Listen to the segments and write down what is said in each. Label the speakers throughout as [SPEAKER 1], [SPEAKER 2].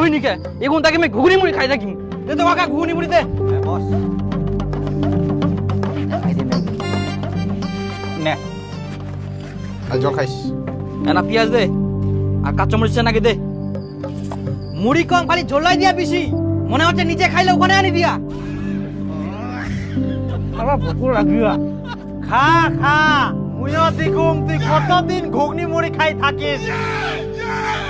[SPEAKER 1] হয়নি কে এখন তাকে আমি ঘুগনি মুড়ি খাই থাকি দে তো কাকা ঘুগনি মুড়ি দে
[SPEAKER 2] বস নে আর জল খাইস
[SPEAKER 1] না পেঁয়াজ দে আর কাঁচামরিচ নাকি দে মুড়ি কম খালি ঝোলাই দিয়া বেশি মনে হচ্ছে নিচে খাইলে ওখানে আনি দিয়া আমার ভোক লাগিয়া
[SPEAKER 3] খা খা মুইও দেখুম তুই কতদিন ঘুগনি মুড়ি খাই থাকিস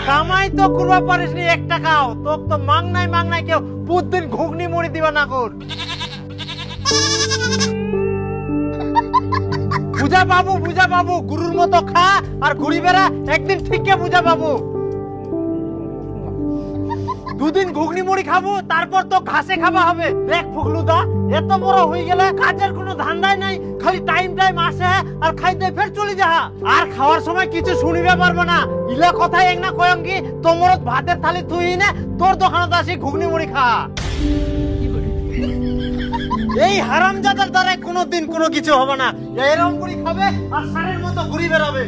[SPEAKER 3] কামাই তো করবা পারিস নি 1 টাকাও তোক তো মাংনাই কেউ প্রতিদিন ঘুগনি মুড়ি দিবা না কর বুঝা বাবু গুরুর মতো খা আর ঘুরি বেড়া একদিন ঠিককে বুঝা বাবু দুদিন ঘুগনি মুড়ি খাবো তারপর তো ঘাসে খাওয়া হবে দেখ ফুগলুদা এত বড় হয়ে গেলে কাজের কোনো ধান্দাই নাই খালি টাইম আসে আর খাইতে ফের চলে যা আর খাওয়ার সময় কিছু শুনিবে পারবো না ইলা কথা এক না কয়ঙ্গি তোমর ভাতের থালি তুই না তোর দোকানে আসি ঘুগনি মুড়ি খা এই হারামজাদার দ্বারা কোনোদিন কোনো কিছু হবে না এরকম করে খাবে আর সারের মতো ঘুরি বেড়াবে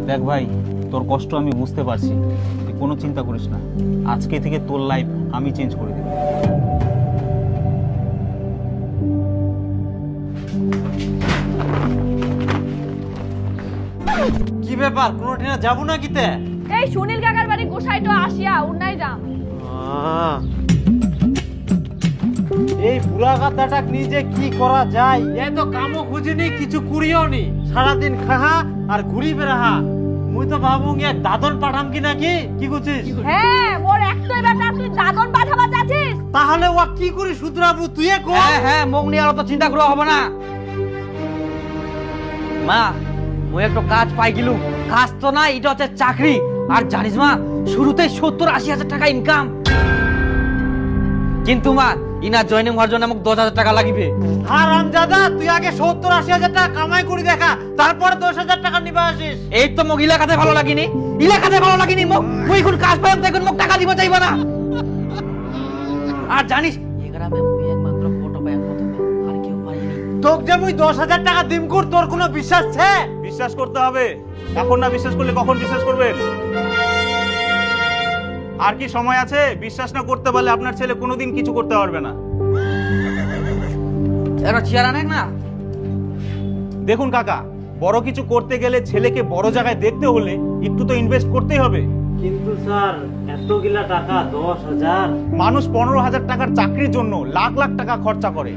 [SPEAKER 2] দেখ ভাই তোর কষ্ট আমি বুঝতে পারছি তুই কোনো চিন্তা করিস না আজকে থেকে তোর লাইফ আমি চেঞ্জ করে দেব
[SPEAKER 3] কি ব্যাপার কোনোদিন যাবো না কিতে
[SPEAKER 4] এই সুনীল কাকার বাড়ি গোসাইটো আসিয়া উন্নাই যাম
[SPEAKER 3] এই বুড়া গাদাটা নিজে কি করা যায় এ তো কামও খুঁজিনি কিছু করিও নি সারাদিন খাহা আর ঘুরি বেড়াহা মুই তো ভাবুং এক দাদন পাঠাম কি নাকি কি করছিস
[SPEAKER 4] হ্যাঁ মোর একটাই বেটা তুই দাদন পাঠাবা যাচ্ছিস
[SPEAKER 3] তাহলে ও কি করি শুধরাবু তুই কো
[SPEAKER 1] হ্যাঁ মুখ নিয়ে আর তো চিন্তা করা হবে না মা মই একটা কাজ পাই গেলু কাজ তো না এটা হচ্ছে চাকরি আর জানিস মা শুরুতে 70-80 হাজার টাকা ইনকাম কিন্তু মা ইনা জয়েনিং হওয়ার জন্য আমাকে 10,000 টাকা লাগবে
[SPEAKER 3] হারামজাদা তুই আগে 70-80 হাজার টাকা কামাই করে দেখা তারপর 10,000 টাকা নিবা আসিস
[SPEAKER 1] এই তো মোক ইলাকাতে ভালো লাগেনি মোক মুই এখন কাজ পাইম তখন মোক টাকা দিব চাইবা না আর জানিস এই গ্রামে মুই একমাত্র ফটো পাই প্রথমে আর কেউ পাইনি
[SPEAKER 3] তোক যে মুই 10,000 টাকা দিম কর তোর কোনো বিশ্বাস আছে
[SPEAKER 2] বিশ্বাস করতে হবে এখন না বিশ্বাস করলে কখন বিশ্বাস করবেন আর কি সময় আছে বিশ্বাস না করতে পারলে আপনার ছেলে কোনোদিন কিছু করতে পারবে না
[SPEAKER 1] এরা চেয়ারা নেক না
[SPEAKER 2] দেখুন কাকা বড় কিছু করতে গেলে ছেলেকে বড় জায়গায় দেখতে হলে একটু তো ইনভেস্ট করতেই হবে
[SPEAKER 3] কিন্তু স্যার এতগুলা টাকা 10,000
[SPEAKER 2] মানুষ 15,000 টাকার চাকরির জন্য লাখ লাখ টাকা খরচা করে